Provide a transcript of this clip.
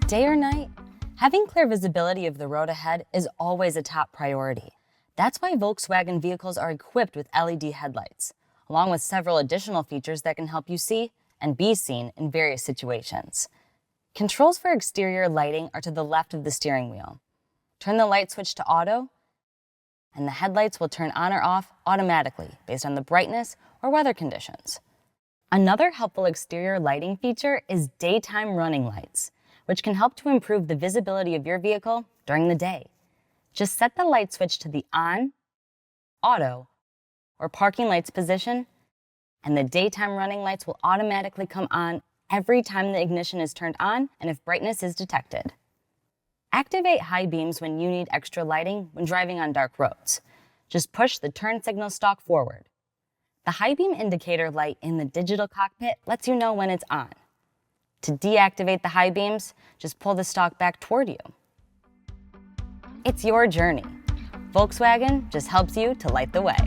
Day or night, having clear visibility of the road ahead is always a top priority. That's why Volkswagen vehicles are equipped with LED headlights, along with several additional features that can help you see and be seen in various situations. Controls for exterior lighting are to the left of the steering wheel. Turn the light switch to auto, and the headlights will turn on or off automatically based on the brightness or weather conditions. Another helpful exterior lighting feature is daytime running lights, which can help to improve the visibility of your vehicle during the day. Just set the light switch to the on, auto, or parking lights position, and the daytime running lights will automatically come on every time the ignition is turned on and if brightness is detected. Activate high beams when you need extra lighting when driving on dark roads. Just push the turn signal stalk forward. The high beam indicator light in the digital cockpit lets you know when it's on. To deactivate the high beams, just pull the stalk back toward you. It's your journey. Volkswagen just helps you to light the way.